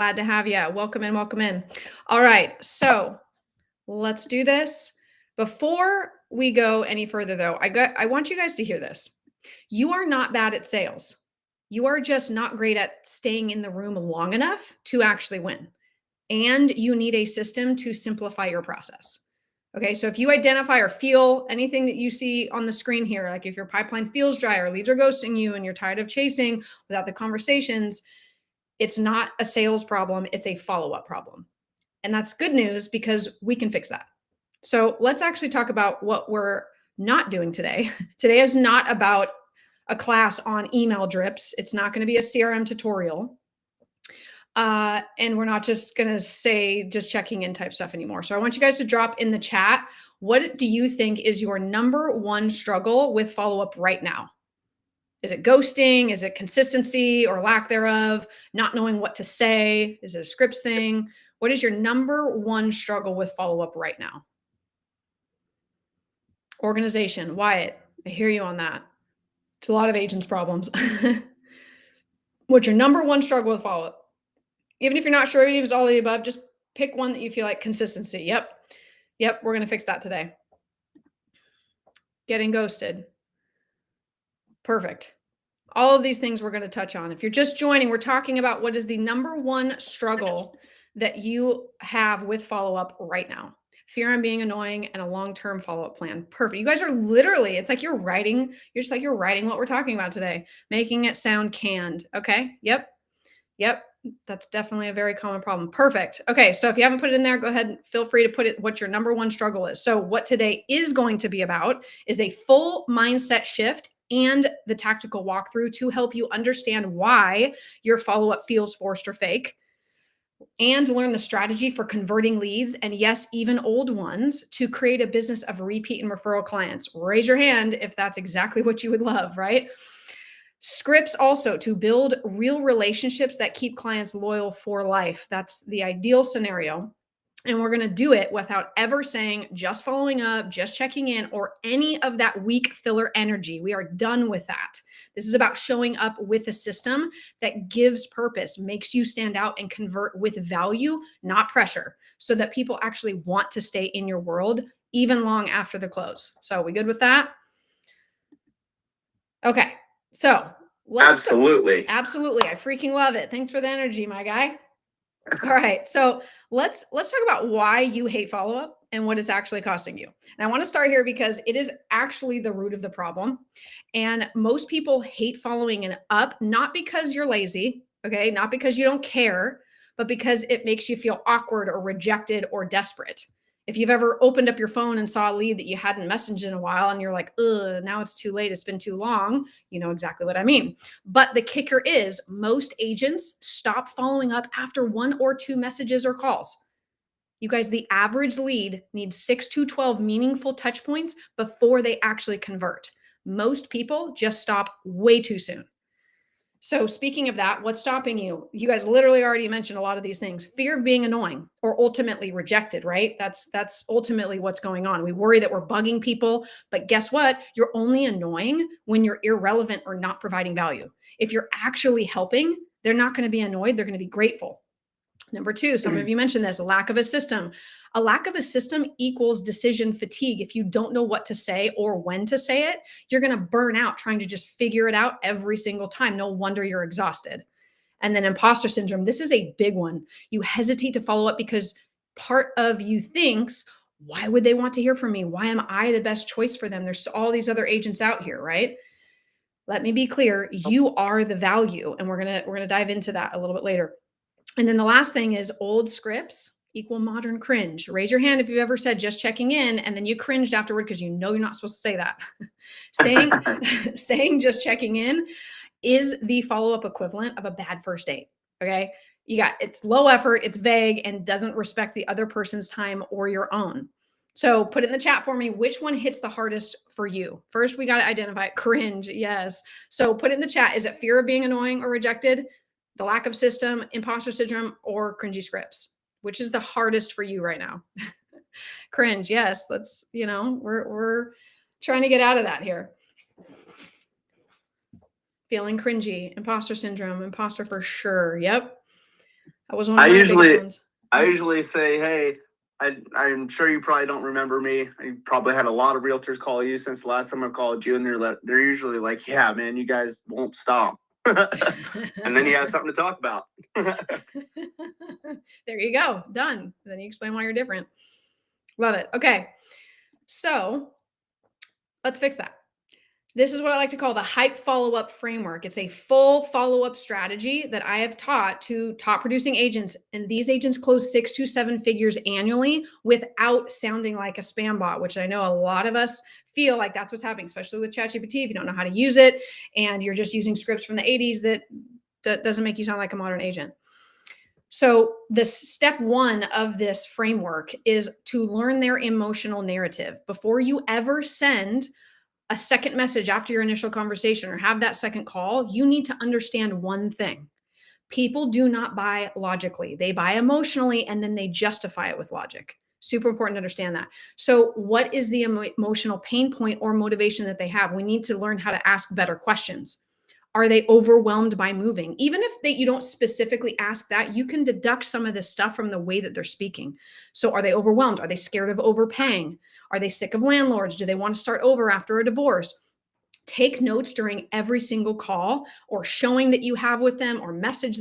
Glad to have you. Welcome in, welcome in. All right, so let's do this. Before we go any further, though, I want you guys to hear this. You are not bad at sales. You are just not great at staying in the room long enough to actually win. And you need a system to simplify your process. Okay, so if you identify or feel anything that you see on the screen here, like if your pipeline feels dry or leads are ghosting you and you're tired of chasing without the conversations, it's not a sales problem, it's a follow-up problem. And that's good news because we can fix that. So let's actually talk about what we're not doing today. Today is not about a class on email drips. It's not going to be a CRM tutorial. And we're not just going to say just checking in type stuff anymore. So I want you guys to drop in the chat. What do you think is your number one struggle with follow-up right now? Is it ghosting? Is it consistency or lack thereof? Not knowing what to say? Is it a scripts thing? What is your number one struggle with follow-up right now? Organization. Wyatt, I hear you on that. It's a lot of agents' problems. What's your number one struggle with follow-up? Even if you're not sure if it's all of the above, just pick one that you feel like. Consistency. Yep, we're going to fix that today. Getting ghosted. Perfect. All of these things we're going to touch on. If you're just joining, we're talking about what is the number one struggle that you have with follow-up right now. Fear on being annoying and a long-term follow-up plan. Perfect. You guys are literally, it's like you're just like you're writing what we're talking about today, making it sound canned. Okay. Yep. That's definitely a very common problem. Perfect. Okay. So if you haven't put it in there, go ahead and feel free to put it what your number one struggle is. So what today is going to be about is a full mindset shift and the tactical walkthrough to help you understand why your follow-up feels forced or fake, and learn the strategy for converting leads, and yes, even old ones, to create a business of repeat and referral clients. Raise your hand if that's exactly what you would love, right? Scripts also to build real relationships that keep clients loyal for life. That's the ideal scenario. And we're going to do it without ever saying just following up, just checking in, or any of that weak filler energy. We are done with that. This is about showing up with a system that gives purpose, makes you stand out and convert with value, not pressure, so that people actually want to stay in your world even long after the close. So we good with that? Okay. So let's Absolutely. Absolutely. I freaking love it. Thanks for the energy, my guy. All right. So let's talk about why you hate follow-up and what it's actually costing you. And I want to start here because it is actually the root of the problem. And most people hate following up, not because you're lazy, okay, not because you don't care, but because it makes you feel awkward or rejected or desperate. If you've ever opened up your phone and saw a lead that you hadn't messaged in a while and you're like, ugh, now it's too late, it's been too long, you know exactly what I mean. But the kicker is most agents stop following up after 1 or 2 messages or calls. You guys, the average lead needs 6 to 12 meaningful touch points before they actually convert. Most people just stop way too soon. So speaking of that, what's stopping you? You guys literally already mentioned a lot of these things. Fear of being annoying or ultimately rejected, right? That's ultimately what's going on. We worry that we're bugging people, but guess what? You're only annoying when you're irrelevant or not providing value. If you're actually helping, they're not going to be annoyed. They're going to be grateful. Number 2, some of you mentioned this, a lack of a system. A lack of a system equals decision fatigue. If you don't know what to say or when to say it, you're going to burn out trying to just figure it out every single time. No wonder you're exhausted. And then imposter syndrome. This is a big one. You hesitate to follow up because part of you thinks, why would they want to hear from me? Why am I the best choice for them? There's all these other agents out here, right? Let me be clear. You are the value. And we're going to dive into that a little bit later. And then the last thing is old scripts equal modern cringe. Raise your hand if you've ever said just checking in and then you cringed afterward because you know you're not supposed to say that. saying just checking in is the follow-up equivalent of a bad first date. Okay. It's low effort, it's vague, and doesn't respect the other person's time or your own. So put it in the chat for me. Which one hits the hardest for you? First, we got to identify it. Cringe. Yes. So put it in the chat. Is it fear of being annoying or rejected? The lack of system, imposter syndrome, or cringy scripts? Which is the hardest for you right now? Cringe. Yes. Let's, we're trying to get out of that here. Feeling cringy, imposter syndrome, imposter for sure. Yep. That was one of my biggest ones. I usually say, hey, I'm sure you probably don't remember me. You probably had a lot of realtors call you since the last time I called you, and they're usually like, yeah, man, you guys won't stop. And then you have something to talk about. There you go. Done. Then you explain why you're different. Love it. Okay. So let's fix that. This is what I like to call the hype follow-up framework. It's a full follow-up strategy that I have taught to top producing agents. And these agents close 6 to 7 figures annually without sounding like a spam bot, which I know a lot of us feel like that's what's happening, especially with ChatGPT. If you don't know how to use it and you're just using scripts from the 80s, that doesn't make you sound like a modern agent. So the step one of this framework is to learn their emotional narrative. Before you ever send a second message after your initial conversation or have that second call, you need to understand one thing. People do not buy logically. They buy emotionally and then they justify it with logic. Super important to understand that. So what is the emotional pain point or motivation that they have? We need to learn how to ask better questions. Are they overwhelmed by moving? Even if you don't specifically ask that, you can deduct some of this stuff from the way that they're speaking. So are they overwhelmed? Are they scared of overpaying? Are they sick of landlords? Do they want to start over after a divorce? Take notes during every single call or showing that you have with them or message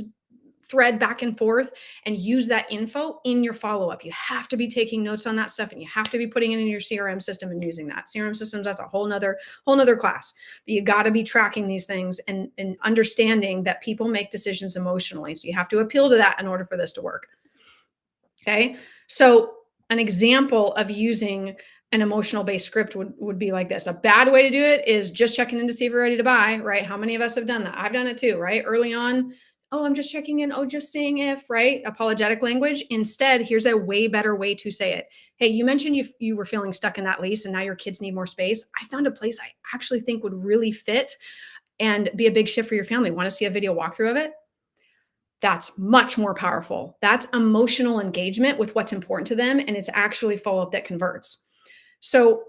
thread back and forth and use that info in your follow-up. You have to be taking notes on that stuff and you have to be putting it in your CRM system and using that. CRM systems, that's a whole nother class. But you got to be tracking these things and understanding that people make decisions emotionally. So you have to appeal to that in order for this to work. Okay. So an example of using an emotional based script would be like this. A bad way to do it is just checking in to see if you're ready to buy, right? How many of us have done that? I've done it too, right? Early on, oh, I'm just checking in. Oh, just seeing if, right? Apologetic language. Instead, here's a way better way to say it. Hey, you mentioned you were feeling stuck in that lease and now your kids need more space. I found a place I actually think would really fit and be a big shift for your family. Want to see a video walkthrough of it? That's much more powerful. That's emotional engagement with what's important to them. And it's actually follow-up that converts. So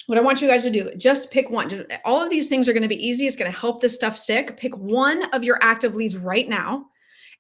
what I want you guys to do, just pick one. All of these things are going to be easy. It's going to help this stuff stick. Pick one of your active leads right now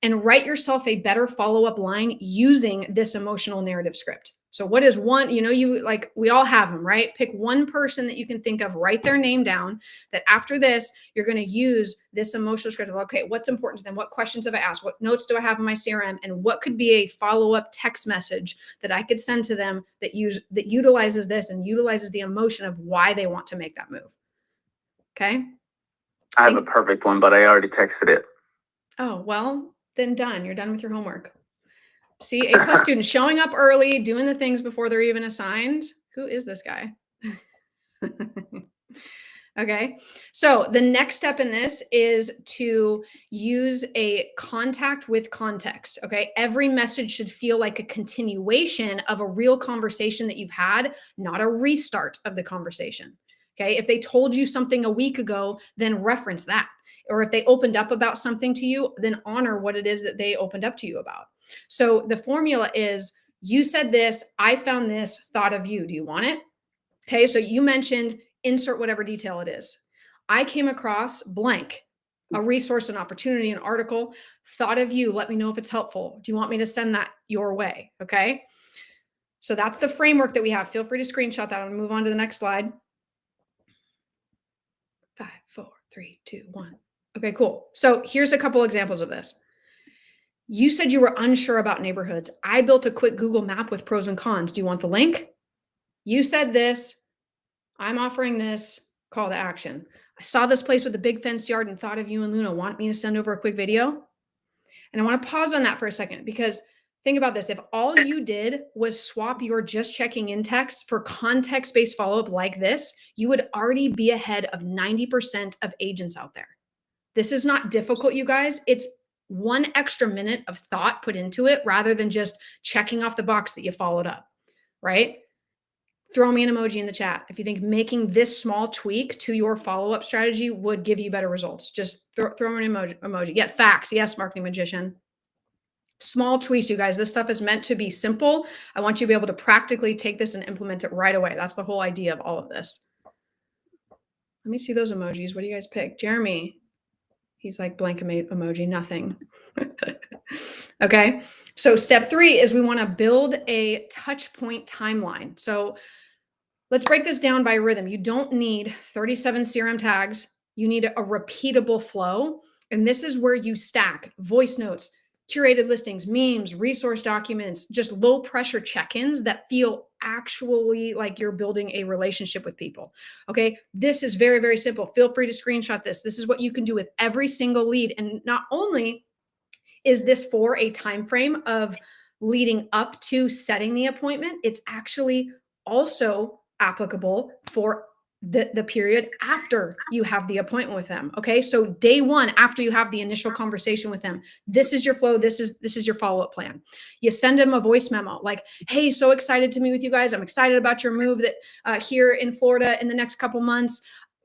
and write yourself a better follow-up line using this emotional narrative script. So what is one, we all have them, right? Pick one person that you can think of, write their name down, that after this, you're going to use this emotional script of, okay, what's important to them? What questions have I asked? What notes do I have in my CRM? And what could be a follow-up text message that I could send to them that utilizes this and utilizes the emotion of why they want to make that move. Okay. I have a perfect one, but I already texted it. Oh, well, then done. You're done with your homework. See, A+ students showing up early, doing the things before they're even assigned. Who is this guy? Okay. So the next step in this is to use a contact with context. Okay. Every message should feel like a continuation of a real conversation that you've had, not a restart of the conversation. Okay. If they told you something a week ago, then reference that. Or if they opened up about something to you, then honor what it is that they opened up to you about. So the formula is, you said this, I found this, thought of you. Do you want it? Okay. So you mentioned, insert whatever detail it is. I came across blank, a resource, an opportunity, an article, thought of you. Let me know if it's helpful. Do you want me to send that your way? Okay. So that's the framework that we have. Feel free to screenshot that and move on to the next slide. 5, 4, 3, 2, 1. Okay, cool. So here's a couple examples of this. You said you were unsure about neighborhoods. I built a quick Google map with pros and cons. Do you want the link? You said this. I'm offering this. Call to action. I saw this place with a big fenced yard and thought of you and Luna. Want me to send over a quick video? And I want to pause on that for a second, because think about this. If all you did was swap your just checking in text for context-based follow-up like this, you would already be ahead of 90% of agents out there. This is not difficult, you guys. It's one extra minute of thought put into it rather than just checking off the box that you followed up, right? Throw me an emoji in the chat if you think making this small tweak to your follow-up strategy would give you better results. Just throw an emoji. Get facts. Yes, marketing magician. Small tweaks, you guys. This stuff is meant to be simple. I want you to be able to practically take this and implement it right away. That's the whole idea of all of this. Let me see those emojis. What do you guys pick? Jeremy. He's like blank emoji, nothing. Okay. So step 3 is we want to build a touch point timeline. So let's break this down by rhythm. You don't need 37 CRM tags. You need a repeatable flow. And this is where you stack voice notes, curated listings, memes, resource documents, just low pressure check-ins that feel actually like you're building a relationship with people. Okay. This is very, very simple. Feel free to screenshot this. This is what you can do with every single lead. And not only is this for a time frame of leading up to setting the appointment, it's actually also applicable for the period after you have the appointment with them. Okay. So day 1, after you have the initial conversation with them, this is your flow. This is your follow-up plan. You send them a voice memo like, hey, so excited to meet with you guys. I'm excited about your move that here in Florida in the next couple months.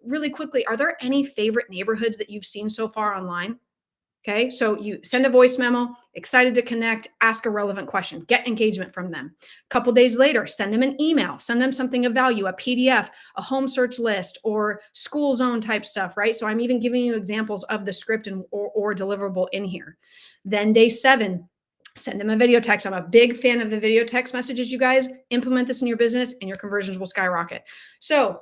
Really quickly, are there any favorite neighborhoods that you've seen so far online? Okay, so you send a voice memo, excited to connect, ask a relevant question, get engagement from them. A couple days later, send them an email, send them something of value, a PDF, a home search list, or school zone type stuff, right? So I'm even giving you examples of the script or deliverable in here. Then day 7, send them a video text. I'm a big fan of the video text messages, you guys. Implement this in your business and your conversions will skyrocket. So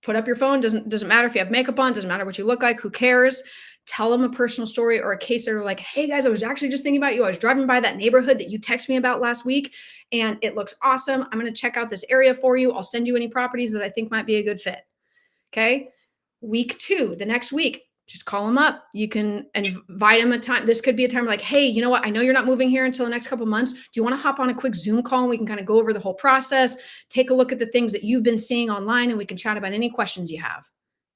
put up your phone, doesn't matter if you have makeup on, doesn't matter what you look like, who cares? Tell them a personal story or a case that are like, hey guys, I was actually just thinking about you. I was driving by that neighborhood that you texted me about last week and it looks awesome. I'm going to check out this area for you. I'll send you any properties that I think might be a good fit. Okay. Week 2, the next week, just call them up. You can invite them a time. This could be a time like, hey, you know what? I know you're not moving here until the next couple of months. Do you want to hop on a quick Zoom call and we can kind of go over the whole process, take a look at the things that you've been seeing online and we can chat about any questions you have.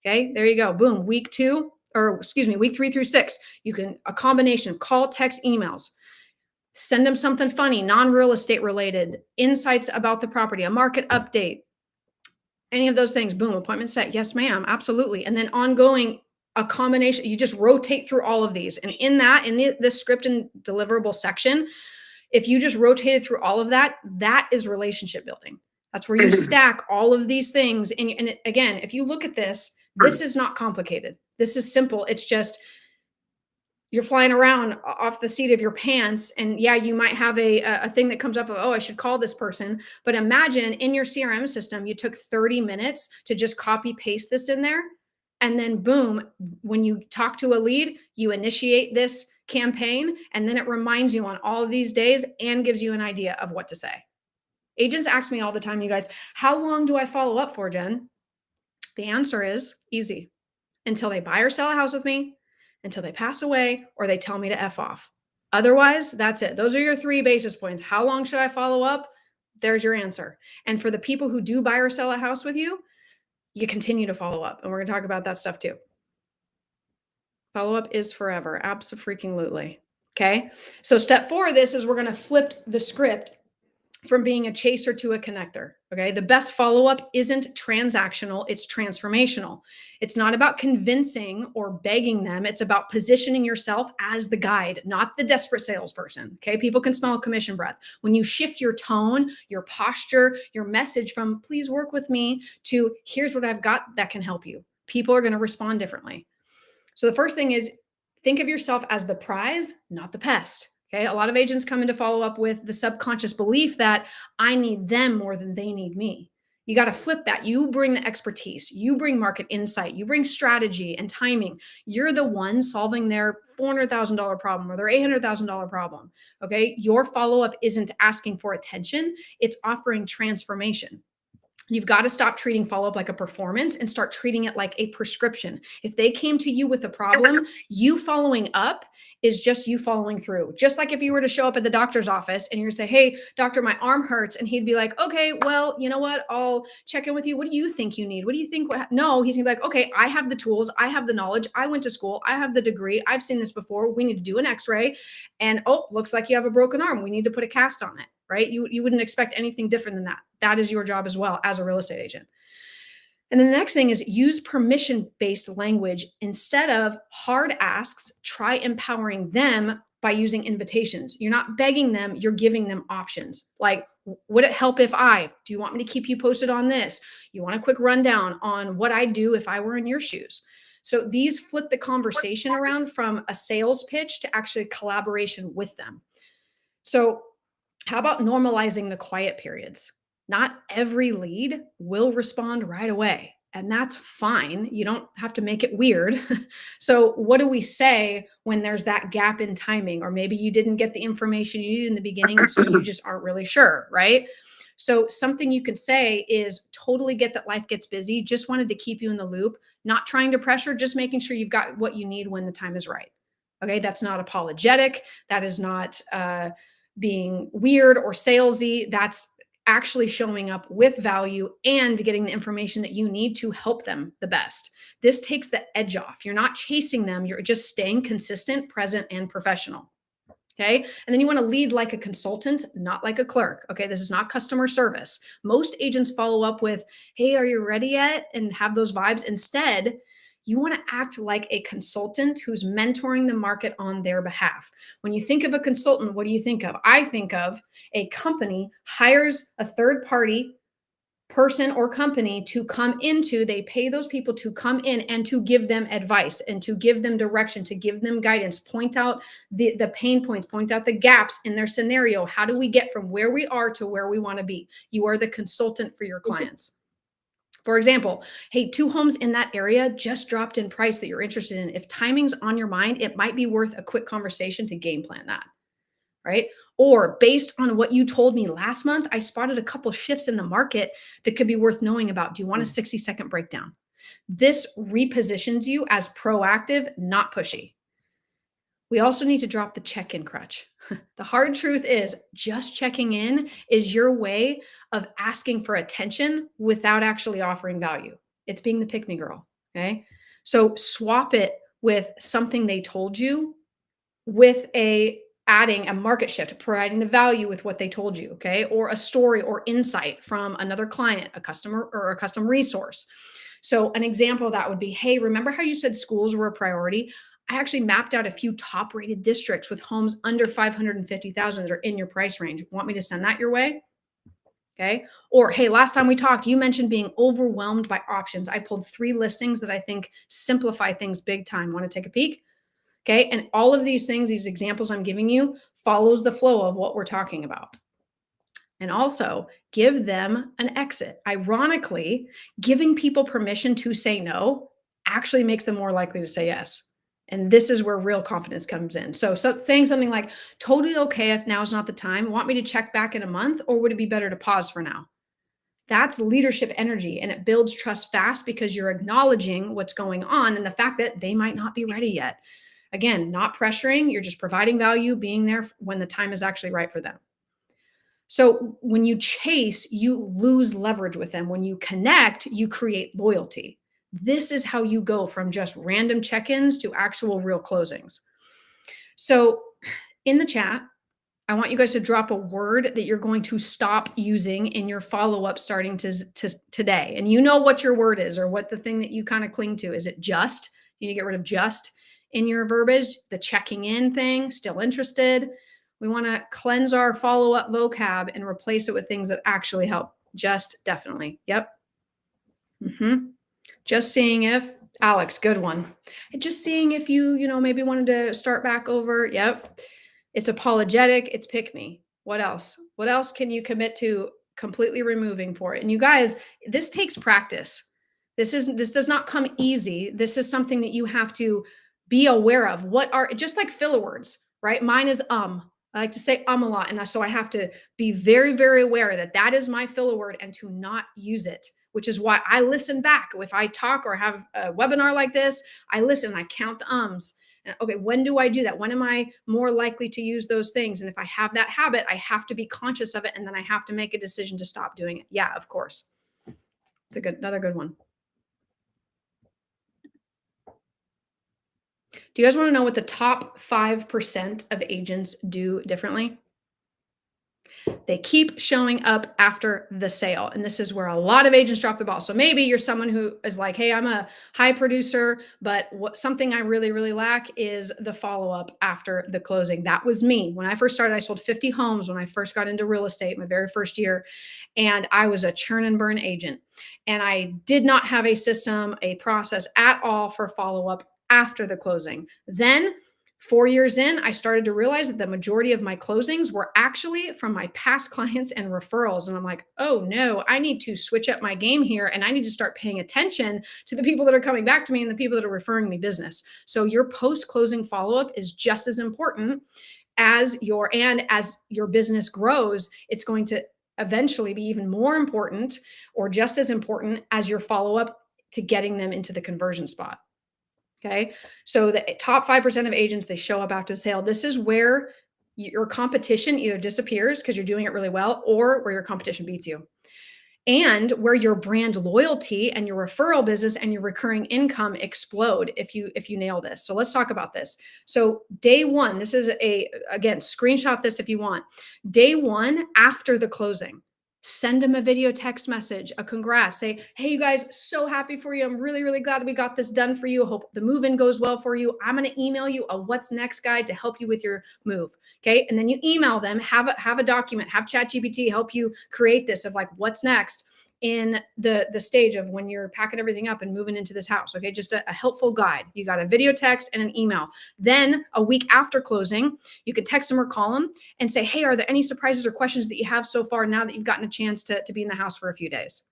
Okay. There you go. Boom. Week 3 through 6, you can a combination of call, text, emails. Send them something funny, non-real estate related, insights about the property, a market update, any of those things. Boom, appointment set. Yes, ma'am. Absolutely. And then ongoing, a combination, you just rotate through all of these. And in the script and deliverable section, if you just rotated through all of that, that is relationship building. That's where you stack all of these things. And again, if you look at this, this is not complicated. This is simple. It's just you're flying around off the seat of your pants. And yeah, you might have a thing that comes up of, oh, I should call this person. But imagine in your CRM system, you took 30 minutes to just copy paste this in there. And then boom, when you talk to a lead, you initiate this campaign. And then it reminds you on all of these days and gives you an idea of what to say. Agents ask me all the time, you guys, how long do I follow up for, Jen? The answer is easy. Until they buy or sell a house with me, until they pass away, or they tell me to F off. Otherwise, that's it. Those are your 3 basis points. How long should I follow up? There's your answer. And for the people who do buy or sell a house with you, you continue to follow up. And we're going to talk about that stuff too. Follow up is forever. Abso-freaking-lutely. Okay. So step 4 of this is we're going to flip the script from being a chaser to a connector. Okay. The best follow-up isn't transactional. It's transformational. It's not about convincing or begging them. It's about positioning yourself as the guide, not the desperate salesperson. Okay. People can smell commission breath. When you shift your tone, your posture, your message from please work with me to here's what I've got that can help you, people are going to respond differently. So the first thing is think of yourself as the prize, not the pest. Okay. A lot of agents come into follow up with the subconscious belief that I need them more than they need me. You got to flip that. You bring the expertise, you bring market insight, you bring strategy and timing. You're the one solving their $400,000 problem or their $800,000 problem. Okay. Your follow up isn't asking for attention. It's offering transformation. You've got to stop treating follow-up like a performance and start treating it like a prescription. If they came to you with a problem, you following up is just you following through. Just like if you were to show up at the doctor's office and you're say, hey, doctor, my arm hurts. And he'd be like, okay, well, you know what? I'll check in with you. What do you think you need? What do you think? No, he's gonna be like, okay, I have the tools. I have the knowledge. I went to school. I have the degree. I've seen this before. We need to do an x-ray. And oh, looks like you have a broken arm. We need to put a cast on it. Right? You wouldn't expect anything different than that. That is your job as well as a real estate agent. And then the next thing is use permission-based language. Instead of hard asks, try empowering them by using invitations. You're not begging them, you're giving them options. Like, would it help if do you want me to keep you posted on this? You want a quick rundown on what I'd do if I were in your shoes? So these flip the conversation around from a sales pitch to actually collaboration with them. So how about normalizing the quiet periods? Not every lead will respond right away, and that's fine. You don't have to make it weird. So, what do we say when there's that gap in timing, or maybe you didn't get the information you needed in the beginning, and so you just aren't really sure, right? So, something you could say is totally get that life gets busy, just wanted to keep you in the loop, not trying to pressure, just making sure you've got what you need when the time is right. Okay, that's not apologetic. That is not being weird or salesy. That's actually showing up with value and getting the information that you need to help them the best. This takes the edge off. You're not chasing them. You're just staying consistent, present, and professional. Okay. And then you want to lead like a consultant, not like a clerk. Okay. This is not customer service. Most agents follow up with, hey, are you ready yet? And have those vibes. Instead, you want to act like a consultant who's mentoring the market on their behalf. When you think of a consultant, what do you think of? I think of a company hires a third party person or company to come into, they pay those people to come in and to give them advice and to give them direction, to give them guidance, point out the pain points, point out the gaps in their scenario. How do we get from where we are to where we want to be? You are the consultant for your clients. For example, hey, 2 homes in that area just dropped in price that you're interested in. If timing's on your mind, it might be worth a quick conversation to game plan that, right? Or based on what you told me last month, I spotted a couple shifts in the market that could be worth knowing about. Do you want a 60-second breakdown? This repositions you as proactive, not pushy. We also need to drop the check-in crutch. The hard truth is just checking in is your way of asking for attention without actually offering value. It's being the pick-me girl, okay? So swap it with something they told you with adding a market shift, providing the value with what they told you, okay? Or a story or insight from another client, a customer, or a custom resource. So an example of that would be, hey, remember how you said schools were a priority? I actually mapped out a few top rated districts with homes under 550,000 that are in your price range. Want me to send that your way? Okay. Or, hey, last time we talked, you mentioned being overwhelmed by options. I pulled 3 listings that I think simplify things big time. Want to take a peek? Okay. And all of these things, these examples I'm giving you, follows the flow of what we're talking about. And also give them an exit. Ironically, giving people permission to say no actually makes them more likely to say yes. And this is where real confidence comes in. So saying something like, totally okay if now's not the time. Want me to check back in a month, or would it be better to pause for now? That's leadership energy, and it builds trust fast because you're acknowledging what's going on and the fact that they might not be ready yet. Again, not pressuring, you're just providing value, being there when the time is actually right for them. So when you chase, you lose leverage with them. When you connect, you create loyalty. This is how you go from just random check-ins to actual real closings. So in the chat, I want you guys to drop a word that you're going to stop using in your follow-up starting to today. And you know what your word is, or what the thing that you kind of cling to. Is it just? You need to get rid of just in your verbiage. The checking in thing, still interested. We want to cleanse our follow-up vocab and replace it with things that actually help. Just, definitely. Yep. Just seeing if, Alex, good one. Just seeing if you maybe wanted to start back over. Yep. It's apologetic. It's pick me. What else? What else can you commit to completely removing for it? And you guys, this takes practice. This does not come easy. This is something that you have to be aware of. What are, just like filler words, right? Mine is I like to say a lot. And so I have to be very, very aware that that is my filler word and to not use it, which is why I listen back. If I talk or have a webinar like this, I listen, I count the ums. And okay, when do I do that? When am I more likely to use those things? And if I have that habit, I have to be conscious of it. And then I have to make a decision to stop doing it. Yeah, of course. It's another good one. Do you guys want to know what the top 5% of agents do differently? They keep showing up after the sale. And this is where a lot of agents drop the ball. So maybe you're someone who is like, hey, I'm a high producer, but something I really, really lack is the follow-up after the closing. That was me. When I first started, I sold 50 homes when I first got into real estate, my very first year. And I was a churn and burn agent. And I did not have a system, a process at all for follow-up after the closing. Then 4 years in, I started to realize that the majority of my closings were actually from my past clients and referrals. And I'm like, oh no, I need to switch up my game here. And I need to start paying attention to the people that are coming back to me and the people that are referring me business. So your post-closing follow-up is just as important as as your business grows, it's going to eventually be even more important or just as important as your follow-up to getting them into the conversion spot. Okay. So the top 5% of agents, they show up after the sale. This is where your competition either disappears because you're doing it really well, or where your competition beats you, and where your brand loyalty and your referral business and your recurring income explode if you nail this. So let's talk about this. So day one, this is again, screenshot this if you want. Day one after the closing, send them a video text message, a congrats, say, hey, you guys, so happy for you. I'm really, really glad we got this done for you. Hope the move-in goes well for you. I'm going to email you a what's next guide to help you with your move. Okay. And then you email them, have a document, have ChatGPT help you create this of like, what's next in the stage of when you're packing everything up and moving into this house. Okay. Just a helpful guide. You got a video text and an email. Then a week after closing, you can text them or call them and say, hey, are there any surprises or questions that you have so far now that you've gotten a chance to be in the house for a few days?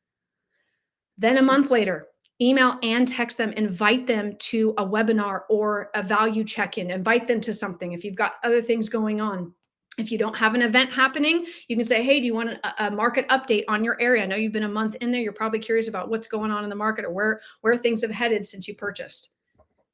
Then a month later, email and text them, invite them to a webinar or a value check-in, invite them to something. If you've got other things going on, if you don't have an event happening, you can say, hey, do you want a market update on your area? I know you've been a month in there. You're probably curious about what's going on in the market or where things have headed since you purchased.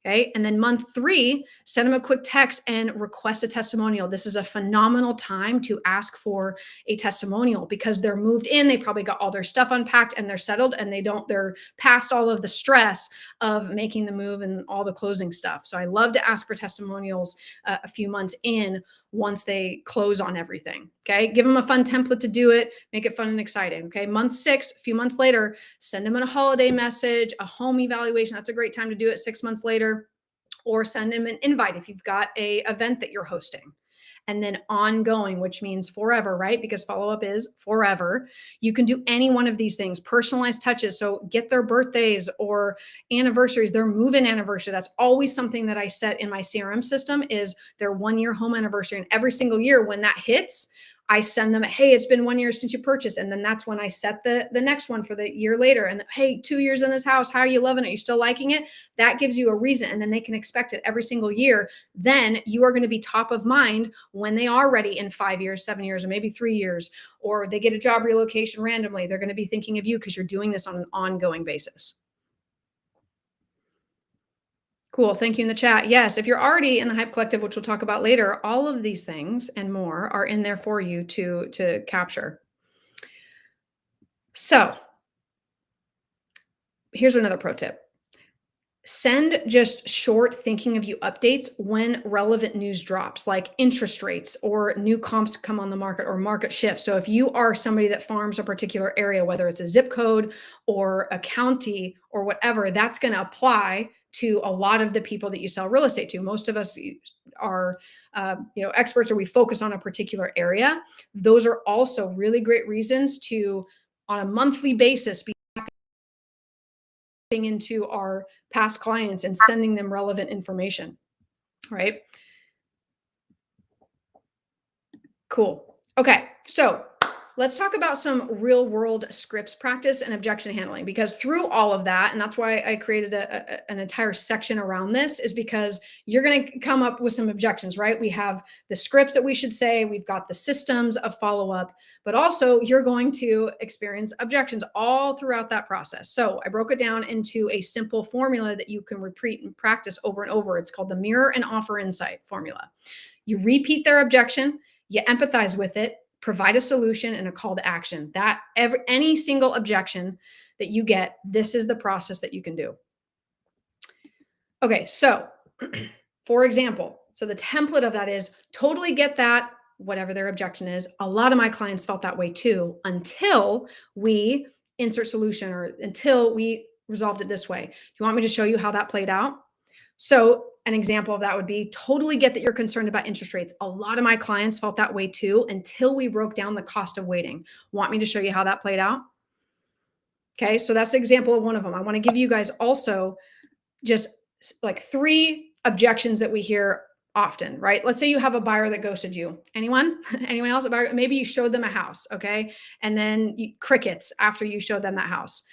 Okay. And then month 3, send them a quick text and request a testimonial. This is a phenomenal time to ask for a testimonial because they're moved in. They probably got all their stuff unpacked and they're settled and they're past all of the stress of making the move and all the closing stuff. So I love to ask for testimonials a few months in once they close on everything. Okay. Give them a fun template to do it. Make it fun and exciting. Okay. Month 6, a few months later, send them a holiday message, a home evaluation. That's a great time to do it 6 months later, or send them an invite if you've got a event that you're hosting. And then ongoing, which means forever, right? Because follow-up is forever. You can do any one of these things, personalized touches. So get their birthdays or anniversaries, their move-in anniversary. That's always something that I set in my CRM system is their 1-year home anniversary. And every single year when that hits, I send them, hey, it's been 1 year since you purchased. And then that's when I set the next one for the year later. And hey, 2 years in this house, how are you loving it? You still liking it? That gives you a reason. And then they can expect it every single year. Then you are going to be top of mind when they are ready in 5 years, 7 years, or maybe 3 years, or they get a job relocation randomly. They're going to be thinking of you because you're doing this on an ongoing basis. Cool. Thank you in the chat. Yes, if you're already in the Hype Collective, which we'll talk about later, all of these things and more are in there for you to capture. So here's another pro tip. Send just short thinking of you updates when relevant news drops, like interest rates or new comps come on the market or market shifts. So if you are somebody that farms a particular area, whether it's a zip code or a county or whatever, that's going to apply to a lot of the people that you sell real estate to. Most of us are experts, or we focus on a particular area. Those are also really great reasons to, on a monthly basis, be into our past clients and sending them relevant information, right? Cool. Okay, so let's talk about some real world scripts practice and objection handling, because through all of that, and that's why I created an entire section around this, is because you're going to come up with some objections, right? We have the scripts that we should say, we've got the systems of follow-up, but also you're going to experience objections all throughout that process. So I broke it down into a simple formula that you can repeat and practice over and over. It's called the mirror and offer insight formula. You repeat their objection, you empathize with it, provide a solution and a call to action. That any single objection that you get, this is the process that you can do. Okay, so for example, so the template of that is totally get that. whatever their objection is. A lot of my clients felt that way too until we insert solution or until we resolved it this way. You want me to show you how that played out? So an example of that would be totally get that you're concerned about interest rates. A lot of my clients felt that way too until we broke down the cost of waiting. Want me to show you how that played out? Okay, so that's an example of one of them. I want to give you guys also just like 3 objections that we hear often, right? Let's say you have a buyer that ghosted you. Anyone? Anyone else? Maybe you showed them a house, okay? And then crickets after you showed them that house.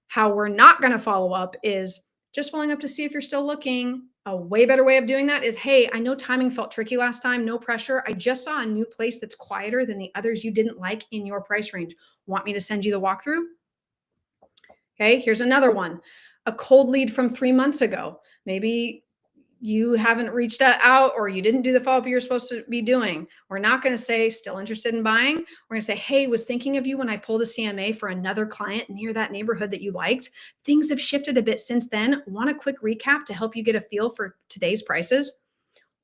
How we're not going to follow up is just following up to see if you're still looking. A way better way of doing that is, hey, I know timing felt tricky last time. No pressure. I just saw a new place that's quieter than the others you didn't like in your price range. Want me to send you the walkthrough? Okay, here's another one. A cold lead from 3 months ago. Maybe you haven't reached out or you didn't do the follow-up you're supposed to be doing. We're not going to say still interested in buying. We're going to say, hey, was thinking of you when I pulled a CMA for another client near that neighborhood that you liked. Things have shifted a bit since then. Want a quick recap to help you get a feel for today's prices?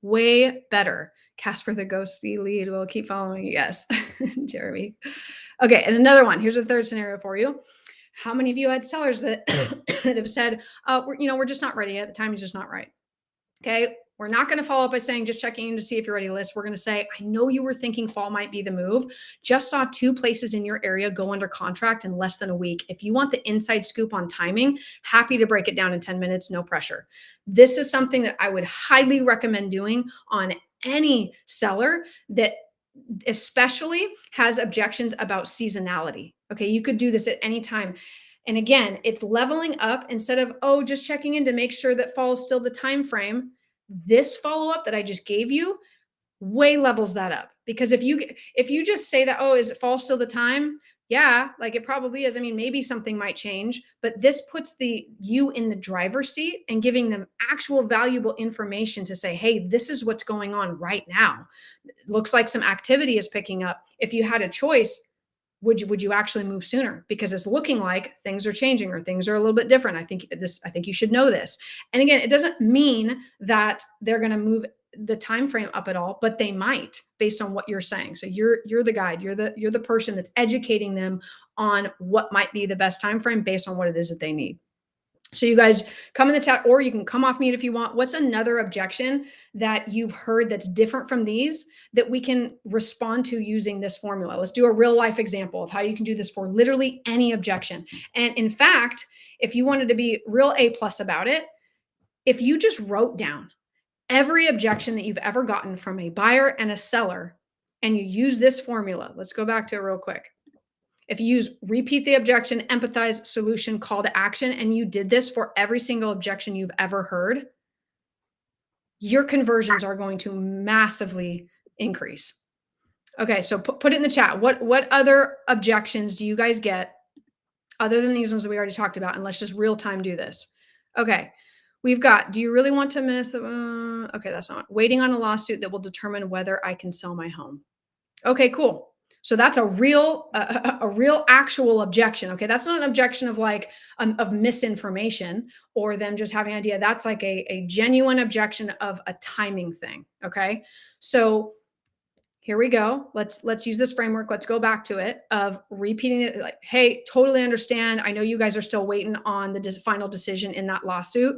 Way better. Casper the ghosty lead will keep following. Yes, Jeremy. Okay, and another one. Here's a third scenario for you. How many of you had sellers that, that have said, we're just not ready yet. The time is just not right. Okay. We're not going to follow up by saying, just checking in to see if you're ready to list. We're going to say, I know you were thinking fall might be the move. Just saw 2 places in your area go under contract in less than a week. If you want the inside scoop on timing, happy to break it down in 10 minutes, no pressure. This is something that I would highly recommend doing on any seller that especially has objections about seasonality. Okay. You could do this at any time. And again, it's leveling up instead of, just checking in to make sure that fall is still the time frame. This follow-up that I just gave you way levels that up. Because if you just say that, is it fall still the time? Yeah, like it probably is. I mean, maybe something might change, but this puts you in the driver's seat and giving them actual valuable information to say, hey, this is what's going on right now. It looks like some activity is picking up. If you had a choice, would you actually move sooner? Because it's looking like things are changing or things are a little bit different. I think you should know this. And again, it doesn't mean that they're going to move the time frame up at all, but they might based on what you're saying. So you're the guide, you're the person that's educating them on what might be the best time frame based on what it is that they need. So you guys come in the chat, or you can come off mute if you want. What's another objection that you've heard that's different from these that we can respond to using this formula? Let's do a real life example of how you can do this for literally any objection. And in fact, if you wanted to be real A+ about it, if you just wrote down every objection that you've ever gotten from a buyer and a seller, and you use this formula, let's go back to it real quick. If you use repeat the objection, empathize, solution, call to action, and you did this for every single objection you've ever heard, your conversions are going to massively increase. Okay, so put it in the chat. What other objections do you guys get other than these ones that we already talked about? And let's just real time do this. Okay, we've got, do you really want to miss? Okay, that's not. Waiting on a lawsuit that will determine whether I can sell my home. Okay, cool. So that's a real actual objection. Okay, that's not an objection of of misinformation or them just having an idea. That's like a genuine objection of a timing thing. Okay, so here we go. Let's use this framework. Let's go back to it of repeating it. Like, hey, totally understand. I know you guys are still waiting on the final decision in that lawsuit.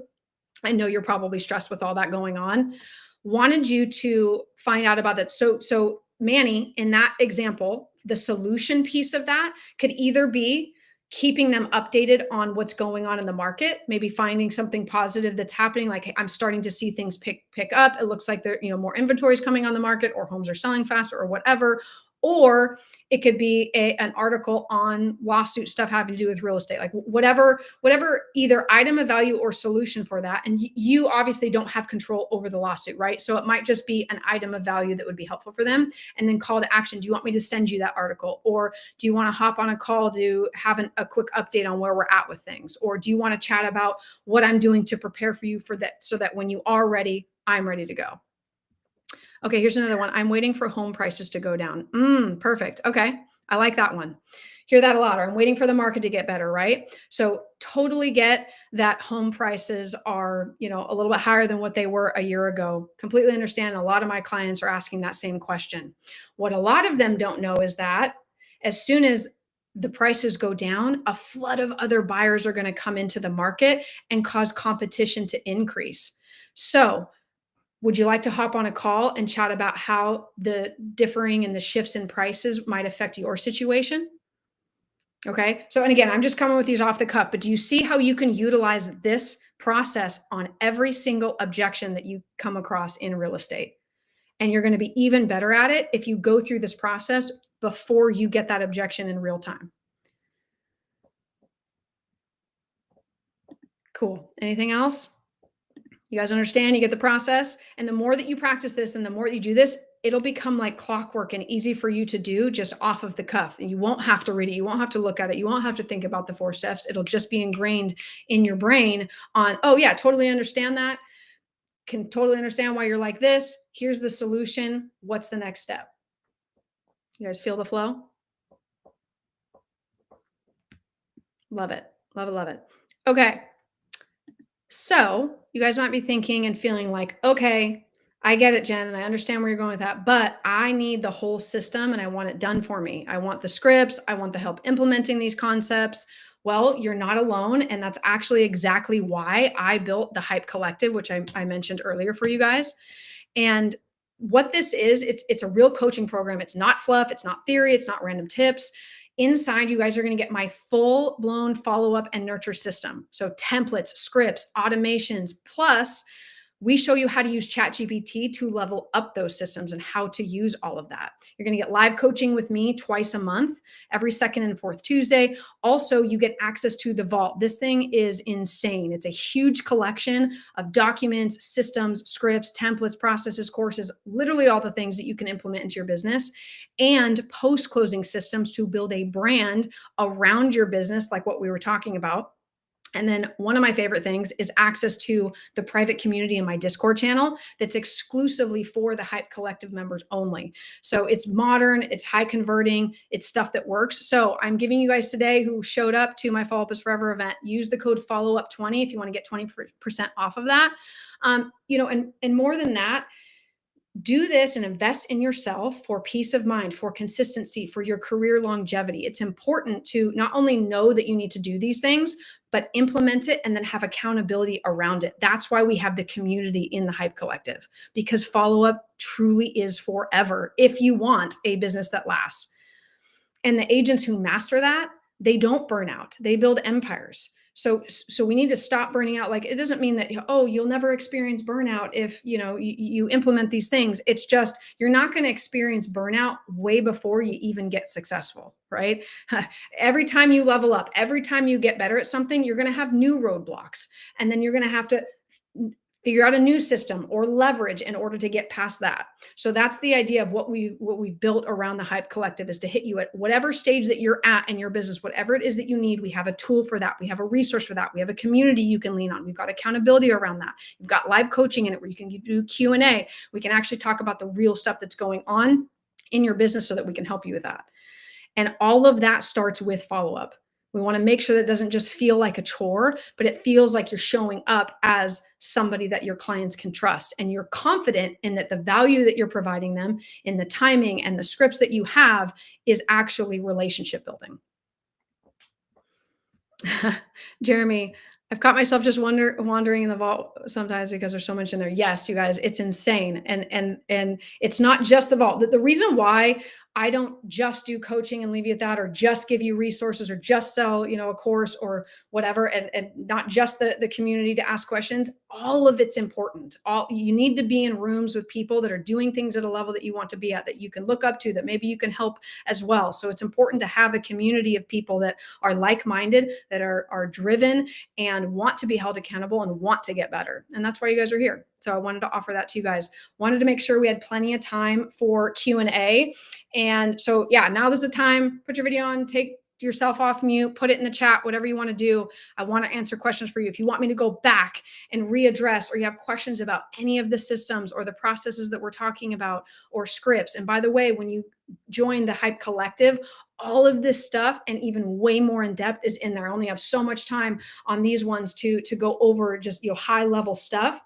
I know you're probably stressed with all that going on. Wanted you to find out about that. So Manny, in that example, the solution piece of that could either be keeping them updated on what's going on in the market, maybe finding something positive that's happening, like, hey, I'm starting to see things pick up. It looks like there, more inventory is coming on the market, or homes are selling faster, or whatever. Or it could be an article on lawsuit stuff having to do with real estate, like whatever either item of value or solution for that. And you obviously don't have control over the lawsuit, right? So it might just be an item of value that would be helpful for them. And then call to action. Do you want me to send you that article? Or do you want to hop on a call to have a quick update on where we're at with things? Or do you want to chat about what I'm doing to prepare for you for that, so that when you are ready, I'm ready to go? Okay, here's another one. I'm waiting for home prices to go down. Perfect. Okay. I like that one. Hear that a lot. Or I'm waiting for the market to get better, right? So totally get that home prices are, a little bit higher than what they were a year ago. Completely understand. A lot of my clients are asking that same question. What a lot of them don't know is that as soon as the prices go down, a flood of other buyers are going to come into the market and cause competition to increase. So would you like to hop on a call and chat about how the differing and the shifts in prices might affect your situation? Okay. So, and again, I'm just coming with these off the cuff, but do you see how you can utilize this process on every single objection that you come across in real estate? And you're going to be even better at it if you go through this process before you get that objection in real time. Cool. Anything else? You guys understand? You get the process. And the more that you practice this and the more you do this, it'll become like clockwork and easy for you to do just off of the cuff. And you won't have to read it. You won't have to look at it. You won't have to think about the 4 steps. It'll just be ingrained in your brain on, oh, yeah, totally understand that. Can totally understand why you're like this. Here's the solution. What's the next step? You guys feel the flow? Love it. Love it. Love it. Okay. So you guys might be thinking and feeling like, okay, I get it, Jen, and I understand where you're going with that, but I need the whole system and I want it done for me. I want the scripts. I want the help implementing these concepts. Well, you're not alone. And that's actually exactly why I built the Hype Collective, which I mentioned earlier for you guys. And what this is, it's a real coaching program. It's not fluff. It's not theory. It's not random tips. Inside, you guys are going to get my full blown follow up and nurture system. So templates, scripts, automations, plus we show you how to use ChatGPT to level up those systems and how to use all of that. You're going to get live coaching with me twice a month, every second and fourth Tuesday. Also, you get access to the vault. This thing is insane. It's a huge collection of documents, systems, scripts, templates, processes, courses, literally all the things that you can implement into your business, and post-closing systems to build a brand around your business, like what we were talking about. And then one of my favorite things is access to the private community in my Discord channel that's exclusively for the Hype Collective members only. So it's modern, it's high converting, it's stuff that works. So I'm giving you guys today who showed up to my Follow Up is Forever event, use the code FOLLOWUP20 if you want to get 20% off of that. And more than that, do this and invest in yourself for peace of mind, for consistency, for your career longevity. It's important to not only know that you need to do these things, but implement it and then have accountability around it. That's why we have the community in the Hype Collective, because follow up truly is forever if you want a business that lasts. And the agents who master that, they don't burn out. They build empires. So we need to stop burning out. Like, it doesn't mean that, oh, you'll never experience burnout if, you implement these things. It's just, you're not going to experience burnout way before you even get successful, right? Every time you level up, every time you get better at something, you're going to have new roadblocks. And then you're going to have to figure out a new system or leverage in order to get past that. So that's the idea of what we've built around the Hype Collective, is to hit you at whatever stage that you're at in your business, whatever it is that you need. We have a tool for that. We have a resource for that. We have a community you can lean on. We've got accountability around that. You've got live coaching in it where you can do Q&A. We can actually talk about the real stuff that's going on in your business so that we can help you with that. And all of that starts with follow-up. We want to make sure that it doesn't just feel like a chore, but it feels like you're showing up as somebody that your clients can trust. And you're confident in that the value that you're providing them, in the timing and the scripts that you have, is actually relationship building. Jeremy, I've caught myself just wandering in the vault sometimes because there's so much in there. Yes, you guys, it's insane. And it's not just the vault. The reason why I don't just do coaching and leave you at that, or just give you resources, or just sell, a course or whatever, and not just the community to ask questions. All of it's important. You need to be in rooms with people that are doing things at a level that you want to be at, that you can look up to, that maybe you can help as well. So it's important to have a community of people that are like-minded, that are driven and want to be held accountable and want to get better. And that's why you guys are here. So I wanted to offer that to you guys. Wanted to make sure we had plenty of time for Q&A. And so, yeah, now is the time. Put your video on, take yourself off mute, put it in the chat, whatever you want to do. I want to answer questions for you. If you want me to go back and readdress, or you have questions about any of the systems or the processes that we're talking about, or scripts. And by the way, when you join the Hype Collective, all of this stuff and even way more in depth is in there. I only have so much time on these ones to go over just high level stuff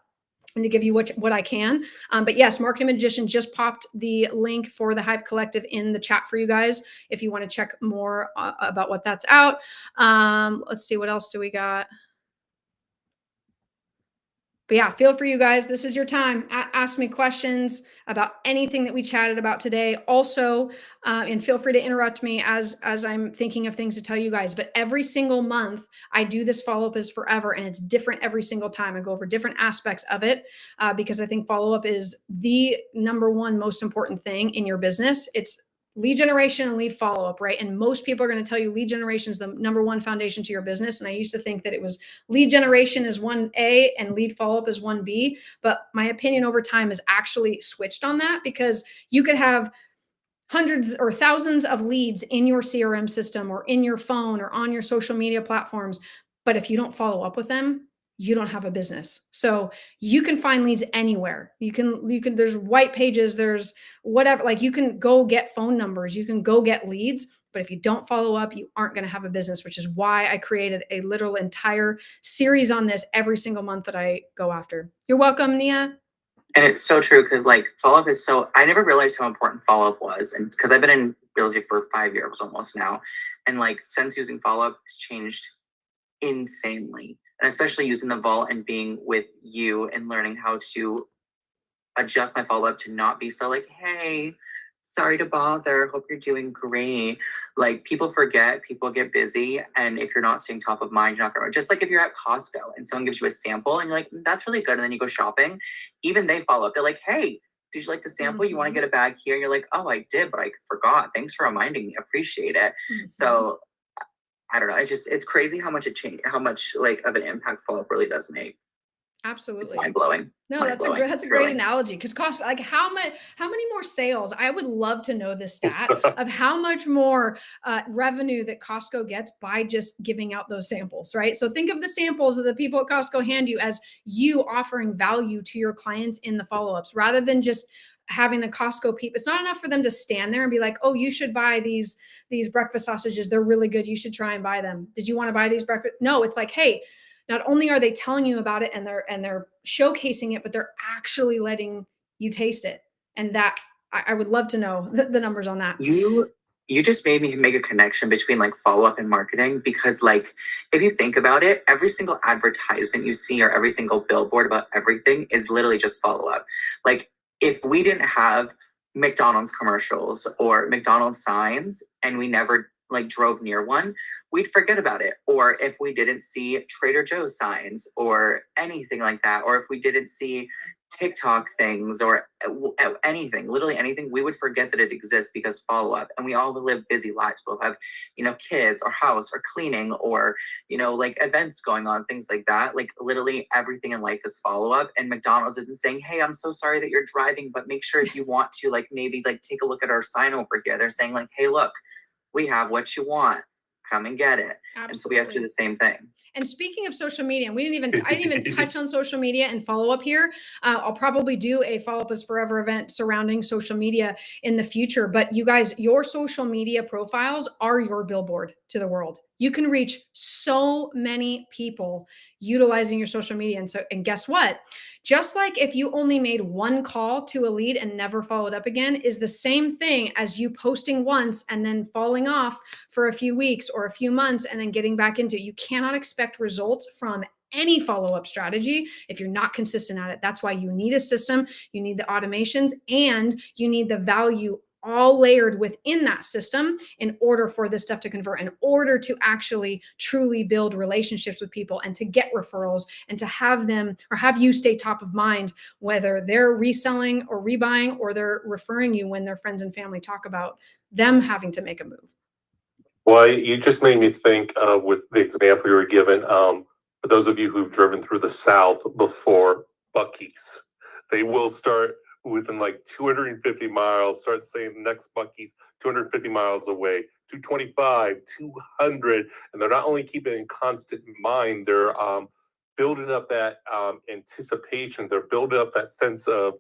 and to give you what I can. But yes, Marketing Magician just popped the link for the Hype Collective in the chat for you guys if you want to check more about what that's out. Let's see, what else do we got? But yeah, feel free, you guys. This is your time. Ask me questions about anything that we chatted about today. Also, and feel free to interrupt me as I'm thinking of things to tell you guys. But every single month, I do this follow-up is forever, and it's different every single time. I go over different aspects of it because I think follow-up is the number one most important thing in your business. It's lead generation and lead follow-up, right? And most people are going to tell you lead generation is the number one foundation to your business. And I used to think that it was lead generation is 1A and lead follow-up is 1B. But my opinion over time has actually switched on that, because you could have hundreds or thousands of leads in your CRM system or in your phone or on your social media platforms. But if you don't follow up with them, you don't have a business. So you can find leads anywhere. You can, there's white pages, there's whatever, like you can go get phone numbers, you can go get leads, but if you don't follow up, you aren't going to have a business, which is why I created a literal entire series on this every single month that I go after. You're welcome, Nia. And it's so true, because like follow-up is so, I never realized how important follow-up was. And because I've been in real estate for 5 years almost now. And like since using follow-up, it's changed insanely. And especially using the vault and being with you and learning how to adjust my follow-up to not be so like, hey, sorry to bother, hope you're doing great. Like people forget, people get busy. And if you're not staying top of mind, you're not gonna, just like if you're at Costco and someone gives you a sample and you're like, that's really good. And then you go shopping, even they follow up. They're like, hey, did you like the sample? You want to get a bag here? And you're like, oh, I did, but I forgot. Thanks for reminding me. Appreciate it. So I don't know. It's crazy how much it changed, how much like of an impact follow-up really does make. Absolutely. It's mind-blowing. No, that's a great analogy, because cost, like how many more sales? I would love to know this stat of how much more revenue that Costco gets by just giving out those samples, right? So think of the samples that the people at Costco hand you as you offering value to your clients in the follow-ups, rather than just having the Costco people. It's not enough for them to stand there and be like, oh, you should buy these breakfast sausages. They're really good. You should try and buy them. Did you want to buy these breakfast? No, it's like, hey, not only are they telling you about it and they're showcasing it, but they're actually letting you taste it. And that I would love to know the numbers on that. You just made me make a connection between like follow-up and marketing, because like if you think about it, every single advertisement you see or every single billboard about everything is literally just follow-up. Like if we didn't have McDonald's commercials or McDonald's signs and we never like drove near one, we'd forget about it. Or if we didn't see Trader Joe's signs or anything like that, or if we didn't see TikTok things or anything, literally anything, we would forget that it exists, because follow-up. And we all live busy lives. We'll have, kids or house or cleaning or, like events going on, things like that. Like literally everything in life is follow-up. And McDonald's isn't saying, hey, I'm so sorry that you're driving, but make sure if you want to, like, maybe like take a look at our sign over here. They're saying like, hey, look, we have what you want. Come and get it. Absolutely. And so we have to do the same thing. And speaking of social media, I didn't even touch on social media and follow up here. I'll probably do a follow up is forever event surrounding social media in the future. But you guys, your social media profiles are your billboard to the world. You can reach so many people utilizing your social media. And guess what? Just like if you only made one call to a lead and never followed up again, is the same thing as you posting once and then falling off for a few weeks or a few months and then getting back into it. You cannot expect results from any follow-up strategy if you're not consistent at it. That's why you need a system, you need the automations, and you need the value all layered within that system in order for this stuff to convert, in order to actually truly build relationships with people and to get referrals and to have them or have you stay top of mind, whether they're reselling or rebuying or they're referring you when their friends and family talk about them having to make a move. Well, you just made me think with the example you were given. For those of you who've driven through the South before, Buc-ee's, they will start within like 250 miles, start saying the next Buc-ee's 250 miles away, 225, 200. And they're not only keeping it in constant mind, they're building up that anticipation. They're building up that sense of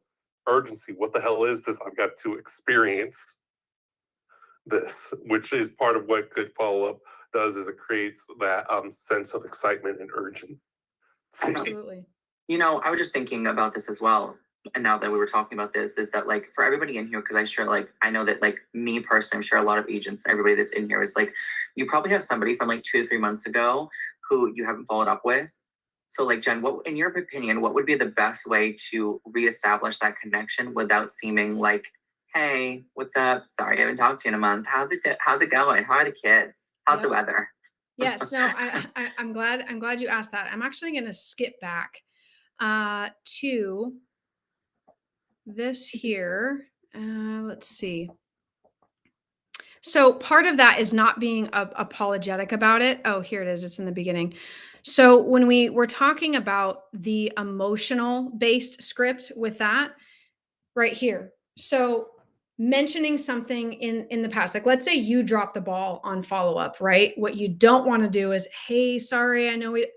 urgency. What the hell is this I've got to experience? this, which is part of what good follow-up does, is it creates that sense of excitement and urgency. Absolutely. You know, I was just thinking about this as well. And now that we were talking about this, is that like for everybody in here, because I know that like me personally, I'm sure a lot of agents and everybody that's in here is like, you probably have somebody from like 2 to 3 months ago who you haven't followed up with. So like, Jen, what, in your opinion, what would be the best way to reestablish that connection without seeming like, hey, what's up? Sorry, I haven't talked to you in a month. How's it going? How are the kids? How's the weather? Yes, no, I'm glad you asked that. I'm actually going to skip back to this here. Let's see. So part of that is not being apologetic about it. Oh, here it is. It's in the beginning. So when we were talking about the emotional based script with that right here. So mentioning something in the past, like let's say you drop the ball on follow up, right? What you don't want to do is, hey, sorry, I know we,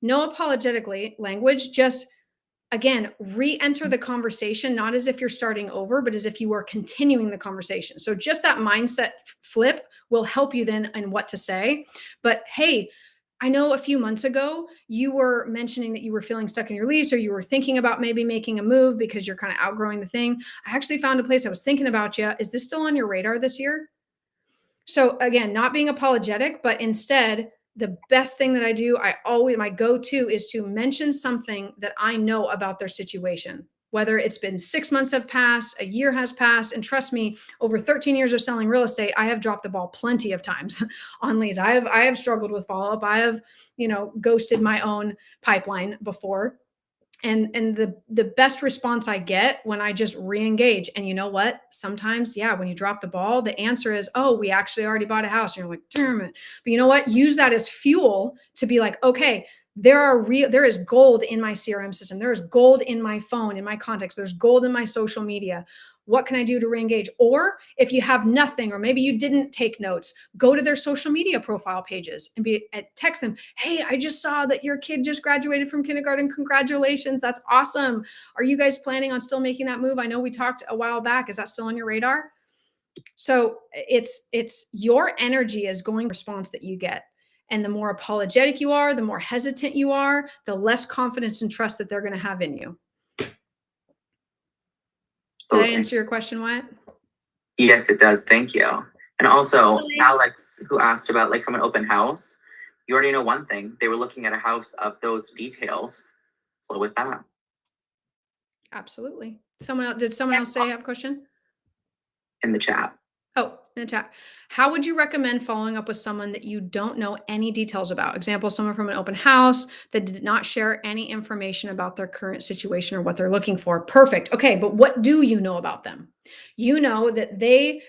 no apologetic language, just again, re-enter the conversation, not as if you're starting over, but as if you were continuing the conversation. So just that mindset flip will help you then in what to say. But hey, I know a few months ago, you were mentioning that you were feeling stuck in your lease, or you were thinking about maybe making a move because you're kind of outgrowing the thing. I actually found a place. I was thinking about you. Is this still on your radar this year? So again, not being apologetic, but instead, the best thing that I do, my go-to is to mention something that I know about their situation, whether it's been 6 months have passed, a year has passed. And trust me, over 13 years of selling real estate, I have dropped the ball plenty of times on leads. I have struggled with follow-up. I have, ghosted my own pipeline before. And the best response I get when I just re-engage. And you know what? Sometimes, when you drop the ball, the answer is, oh, we actually already bought a house. And you're like, damn it. But you know what? Use that as fuel to be like, okay, there is gold in my CRM system. There is gold in my phone, in my contacts. There's gold in my social media. What can I do to re-engage? Or if you have nothing, or maybe you didn't take notes, go to their social media profile pages and text them. Hey, I just saw that your kid just graduated from kindergarten. Congratulations. That's awesome. Are you guys planning on still making that move? I know we talked a while back. Is that still on your radar? So it's your energy is going to response that you get. And the more apologetic you are, the more hesitant you are, the less confidence and trust that they're going to have in you. Did I answer your question, Wyatt? Yes, it does. Thank you. And also, Alex, who asked about like from an open house, you already know one thing. They were looking at a house of those details. Flow with that. Absolutely. Did someone else say I have a question? In the chat. Oh, in the chat. How would you recommend following up with someone that you don't know any details about? Example, someone from an open house that did not share any information about their current situation or what they're looking for. Perfect. Okay, but what do you know about them? You know that they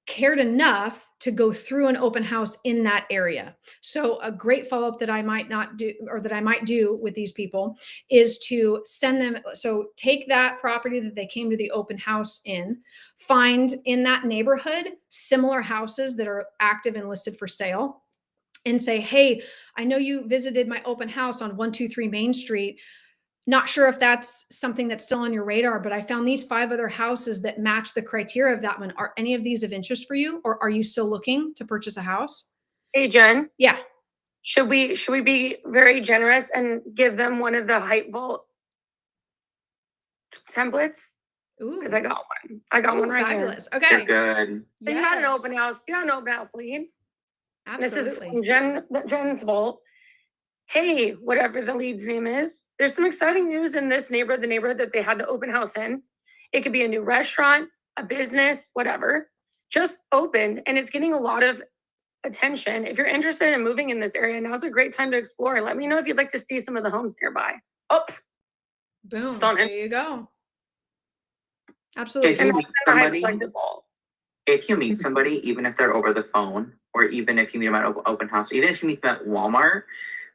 cared enough to go through an open house in that area. So a great follow-up that I might not do, or that I might do with these people, is to send them. So take that property that they came to the open house in, find in that neighborhood similar houses that are active and listed for sale, and say, hey, I know you visited my open house on 123 Main Street. Not sure if that's something that's still on your radar, but I found these 5 other houses that match the criteria of that one. Are any of these of interest for you, or are you still looking to purchase a house? Hey, Jen. Yeah. Should we be very generous and give them one of the Hype Vault templates? Ooh. Because I got one. I got one right fabulous. here. Okay. You're good. So you got an open house. You got an open house lead. Absolutely. This is from Jen's Vault. Hey, whatever the lead's name is, there's some exciting news in this neighborhood, the neighborhood that they had the open house in. It could be a new restaurant, a business, whatever, just opened, and it's getting a lot of attention. If you're interested in moving in this area, now's a great time to explore. Let me know if you'd like to see some of the homes nearby. Oh, boom. stunning. There you go. Absolutely. If you meet somebody, even if they're over the phone, or even if you meet them at an open house, or even if you meet them at Walmart,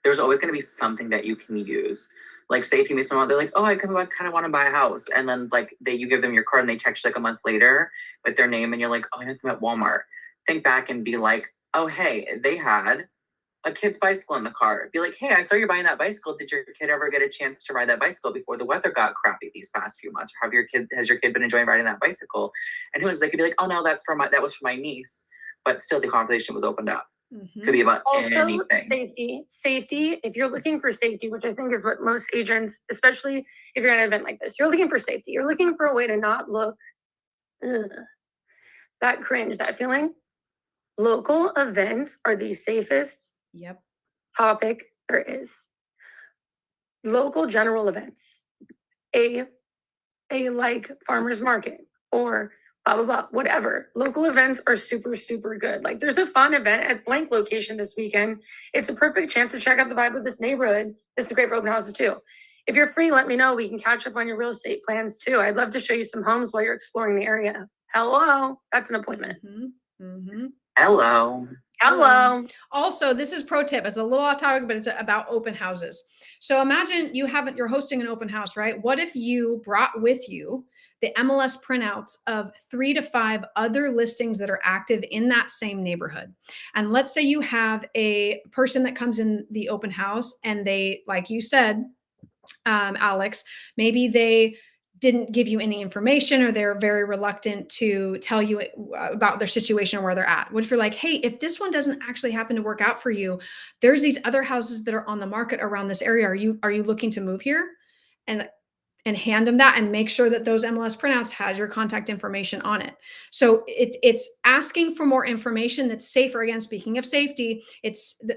there's always going to be something that you can use. Like, say if you meet someone, they're like, oh, I kind of want to buy a house. And then you give them your card and they text you like a month later with their name and you're like, oh, I met them at Walmart. Think back and be like, oh, hey, they had a kid's bicycle in the car. Be like, hey, I saw you're buying that bicycle. Did your kid ever get a chance to ride that bicycle before the weather got crappy these past few months? Or has your kid been enjoying riding that bicycle? And who knows, they could be like, oh no, that was for my niece. but still the conversation was opened up. Mhm. Could be about Also, anything. safety. If you're looking for safety, which I think is what most agents, especially if you're at an event like this, you're looking for safety. You're looking for a way to not look that cringe, that feeling. Local events are the safest Yep. topic there is. Local general events, a like farmers market or blah blah blah, whatever. Local events are super good. Like there's a fun event at blank location this weekend. It's a perfect chance to check out the vibe of this neighborhood. This is great for open houses too. If you're free, let me know. We can catch up on your real estate plans too. I'd love to show you some homes while you're exploring the area. Hello, that's an appointment. Hello. Hello. Also, this is pro tip. It's a little off topic, but it's about open houses. So imagine you're hosting an open house, right? What if you brought with you the MLS printouts of 3 to 5 other listings that are active in that same neighborhood? And let's say you have a person that comes in the open house and they, like you said, Alex, maybe they didn't give you any information or they're very reluctant to tell you about their situation or where they're at. What if you're like, hey, if this one doesn't actually happen to work out for you, there's these other houses that are on the market around this area. Are you looking to move here? And hand them that and make sure that those MLS printouts has your contact information on it. So it's asking for more information that's safer. Again, speaking of safety,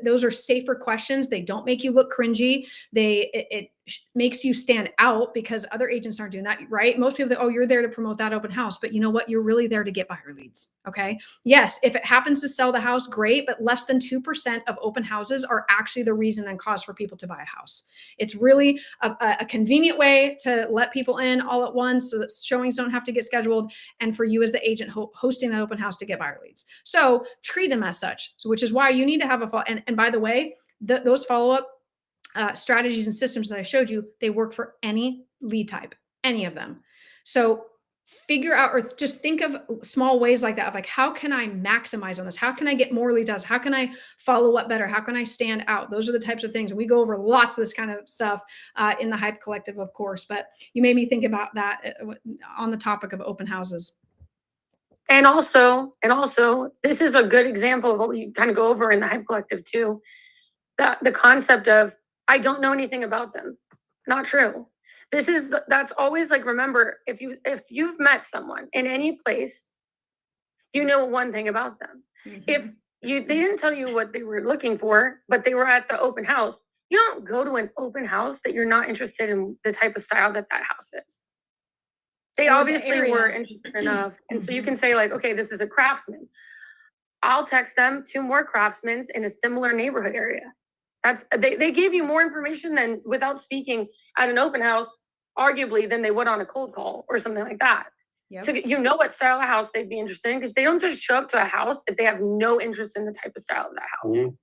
those are safer questions. They don't make you look cringy. It makes you stand out because other agents aren't doing that, right? Most people think, oh, you're there to promote that open house, but you know what? You're really there to get buyer leads. Okay. Yes, if it happens to sell the house, great, but less than 2% of open houses are actually the reason and cause for people to buy a house. It's really a convenient way to let people in all at once so that showings don't have to get scheduled, and for you as the agent hosting the open house to get buyer leads. So treat them as such, which is why you need to have a follow. And by the way, those follow-up strategies and systems that I showed you, they work for any lead type, any of them. So figure out or just think of small ways like that of like, how can I maximize on this? How can I get more leads? How can I follow up better? How can I stand out? Those are the types of things. And we go over lots of this kind of stuff in the Hype Collective, of course, but you made me think about that on the topic of open houses. And also, this is a good example of what we kind of go over in the Hype Collective too. The concept of, I don't know anything about them. Not true. That's always like, remember, if you've met someone in any place, you know one thing about them. Mm-hmm. If they didn't tell you what they were looking for, but they were at the open house, you don't go to an open house that you're not interested in the type of style that house is. They obviously were interested enough. And so you can say like, okay, this is a craftsman. I'll text them 2 more craftsmen in a similar neighborhood area. They gave you more information than without speaking at an open house, arguably, than they would on a cold call or something like that. Yep. So you know what style of house they'd be interested in, because they don't just show up to a house if they have no interest in the type of style of that house. Mm-hmm.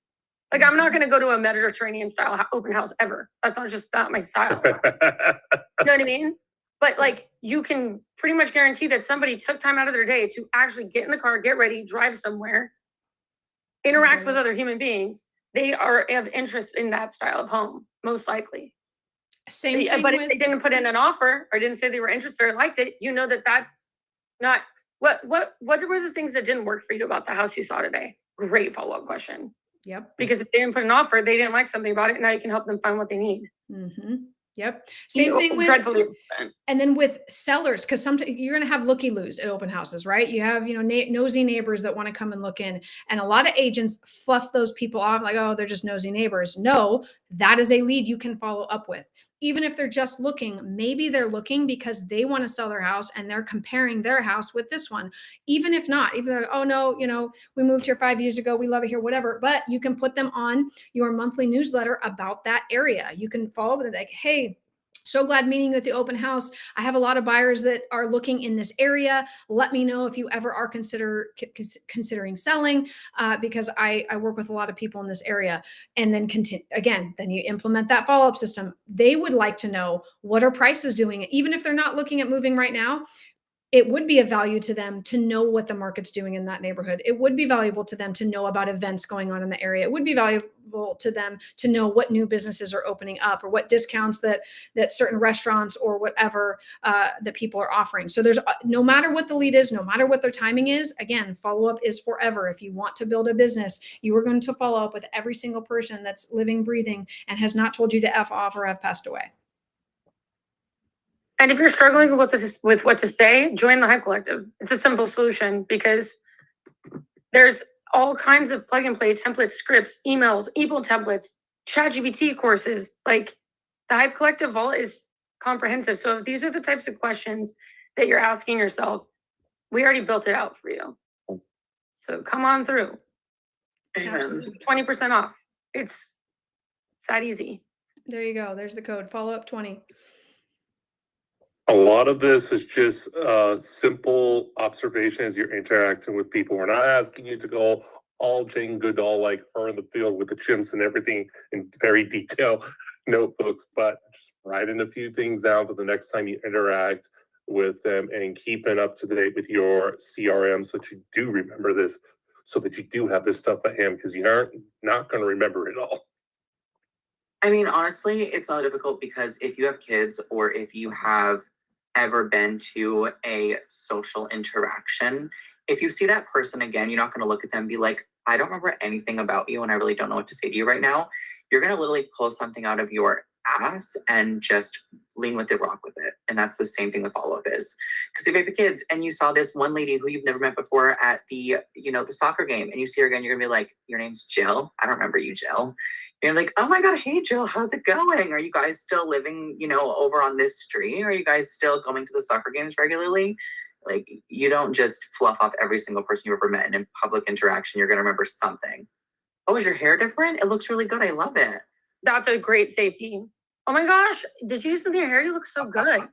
Like, I'm not going to go to a Mediterranean style open house ever. That's not my style. You know what I mean? But like, you can pretty much guarantee that somebody took time out of their day to actually get in the car, get ready, drive somewhere, interact with other human beings. They are of interest in that style of home, most likely. Same thing. But if they didn't put in an offer or didn't say they were interested or liked it, you know that's not what were the things that didn't work for you about the house you saw today? Great follow-up question. Yep. Because if they didn't put an offer, they didn't like something about it. Now you can help them find what they need. Mm-hmm. Yep. Same thing with, and then with sellers, because sometimes you're going to have looky-loos at open houses, right? You have, nosy neighbors that want to come and look in, and a lot of agents fluff those people off like, oh, they're just nosy neighbors. No, that is a lead you can follow up with. Even if they're just looking, maybe they're looking because they want to sell their house and they're comparing their house with this one. Even if not, even though, oh no, we moved here 5 years ago, we love it here, whatever. But you can put them on your monthly newsletter about that area. You can follow with it like, hey, so glad meeting you at the open house. I have a lot of buyers that are looking in this area. Let me know if you ever are considering selling, because I work with a lot of people in this area. And then then you implement that follow-up system. They would like to know, what are prices doing? Even if they're not looking at moving right now, it would be of value to them to know what the market's doing in that neighborhood. It would be valuable to them to know about events going on in the area. It would be valuable to them to know what new businesses are opening up or what discounts that certain restaurants or whatever that people are offering. So there's no matter what the lead is, no matter what their timing is, again, follow-up is forever. If you want to build a business, you are going to follow up with every single person that's living, breathing, and has not told you to F off or have passed away. And if you're struggling with what to say, join the Hype Collective. It's a simple solution because there's all kinds of plug and play templates, scripts, emails, ebook templates, ChatGPT courses. Like the Hype Collective vault is comprehensive. So if these are the types of questions that you're asking yourself, we already built it out for you. So come on through. Absolutely. 20% off. It's that easy. There you go. There's the code. Follow up 20. A lot of this is just simple observations. You're interacting with people. We're not asking you to go all Jane Goodall like her in the field with the chimps and everything in very detailed notebooks, but just writing a few things down for the next time you interact with them and keeping up to date with your CRM so that you do remember this, so that you do have this stuff at hand, because you aren't not going to remember it all. I mean, honestly, it's not difficult because if you have kids or if you have ever been to a social interaction, if you see that person again, you're not going to look at them and be like, I don't remember anything about you and I really don't know what to say to you right now. You're going to literally pull something out of your ass and just lean with it, rock with it. And that's the same thing the follow-up is. Because if you have kids and you saw this one lady who you've never met before at the, the soccer game, and you see her again, you're going to be like, your name's Jill? I don't remember you, Jill. You're like, oh my God, hey Jill, how's it going? Are you guys still living, over on this street? Are you guys still going to the soccer games regularly? Like, you don't just fluff off every single person you've ever met, and in public interaction, you're going to remember something. Oh, is your hair different? It looks really good. I love it. That's a great safety. Oh my gosh, did you do something to your hair? You look so good.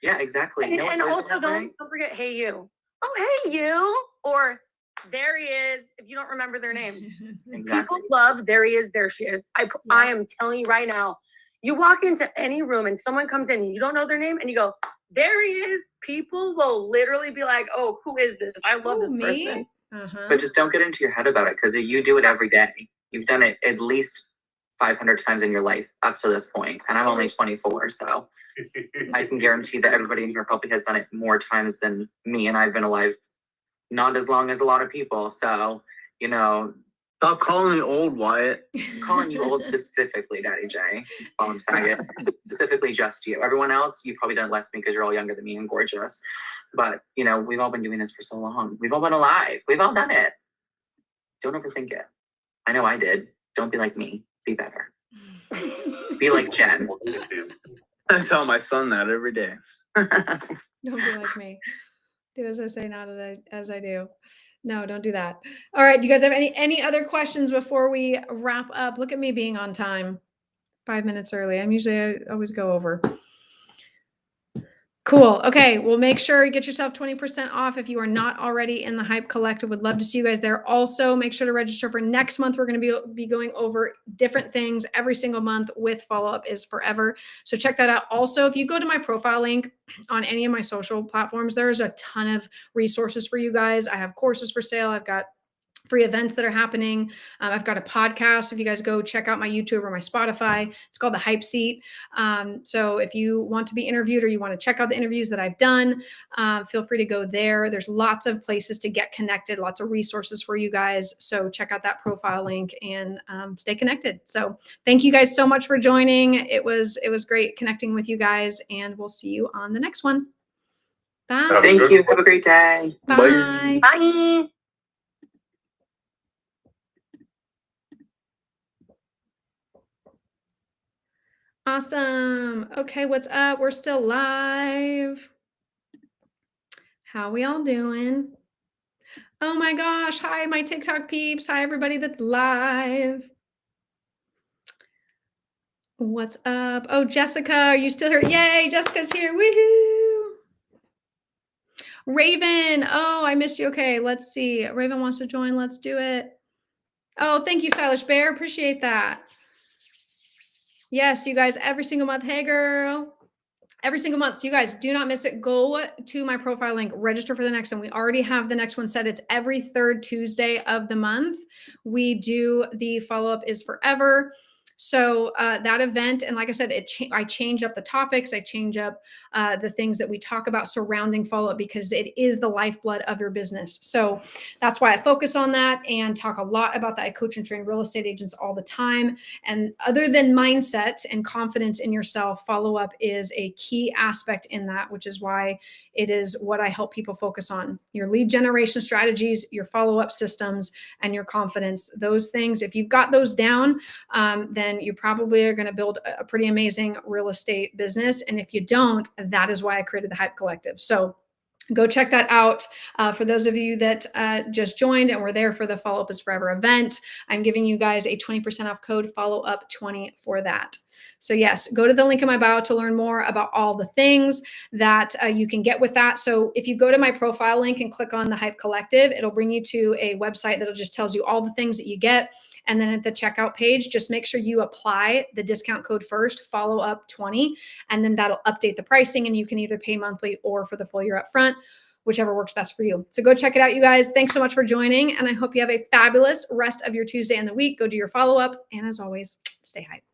Yeah, exactly. And also don't forget, hey you. Oh, hey you. Or there he is, if you don't remember their name. Exactly. People love there he is, there she is. I am telling you right now, you walk into any room and someone comes in and you don't know their name and you go, there he is. People will literally be like, oh, who is this? I love this person. But just don't get into your head about it, because you do it every day. You've done it at least 500 times in your life up to this point, and I'm only 24, so I can guarantee that everybody in here probably has done it more times than me, and I've been alive not as long as a lot of people, so, Stop calling me old, Wyatt. I'm calling you old specifically, Daddy J. While I'm saying it, specifically just you. Everyone else, you've probably done it less than me because you're all younger than me and gorgeous. But, we've all been doing this for so long. We've all been alive. We've all done it. Don't overthink it. I know I did. Don't be like me. Be better. Be like Jenn. I tell my son that every day. Don't be like me. Do as I say, not as I do. No, don't do that. All right. Do you guys have any other questions before we wrap up? Look at me being on time. 5 minutes early. I always go over. Cool. Okay. Well, make sure you get yourself 20% off if you are not already in the Hype Collective. Would love to see you guys there. Also, make sure to register for next month. We're going to be going over different things every single month with follow-up is forever. So check that out. Also, if you go to my profile link on any of my social platforms, there's a ton of resources for you guys. I have courses for sale. I've got free events that are happening. I've got a podcast. If you guys go check out my YouTube or my Spotify, it's called The Hype Seat. So if you want to be interviewed or you want to check out the interviews that I've done, feel free to go there. There's lots of places to get connected, lots of resources for you guys. So check out that profile link and stay connected. So thank you guys so much for joining. It was great connecting with you guys, and we'll see you on the next one. Bye. Thank you. Have a great day. Bye. Bye. Awesome. Okay, what's up? We're still live. How we all doing? Oh my gosh. Hi, my TikTok peeps. Hi, everybody that's live. What's up? Oh, Jessica, are you still here? Yay, Jessica's here. Woohoo. Raven. Oh, I missed you. Okay, let's see. Raven wants to join. Let's do it. Oh, thank you, Stylish Bear. Appreciate that. Yes, you guys, every single month. Hey, girl. every single month. So you guys do not miss it. Go to my profile link, register for the next one. We already have the next one set. It's every third Tuesday of the month. We do the follow-up is forever. So that event, and like I said, I change up the topics. I change up the things that we talk about surrounding follow-up because it is the lifeblood of your business. So that's why I focus on that and talk a lot about that. I coach and train real estate agents all the time. And other than mindset and confidence in yourself, follow-up is a key aspect in that, which is why it is what I help people focus on. Your lead generation strategies, your follow-up systems, and your confidence. Those things, if you've got those down, then you probably are going to build a pretty amazing real estate business. And if you don't, that is why I created the Hype Collective. So go check that out. For those of you that just joined and were there for the Follow Up is Forever event, I'm giving you guys a 20% off code FOLLOWUP20 for that. So yes, go to the link in my bio to learn more about all the things that you can get with that. So if you go to my profile link and click on the Hype Collective, it'll bring you to a website that'll just tells you all the things that you get. And then at the checkout page, just make sure you apply the discount code first, FOLLOWUP20, and then that'll update the pricing and you can either pay monthly or for the full year up front, whichever works best for you. So go check it out, you guys. Thanks so much for joining. And I hope you have a fabulous rest of your Tuesday and the week. Go do your follow-up. And as always, stay hype.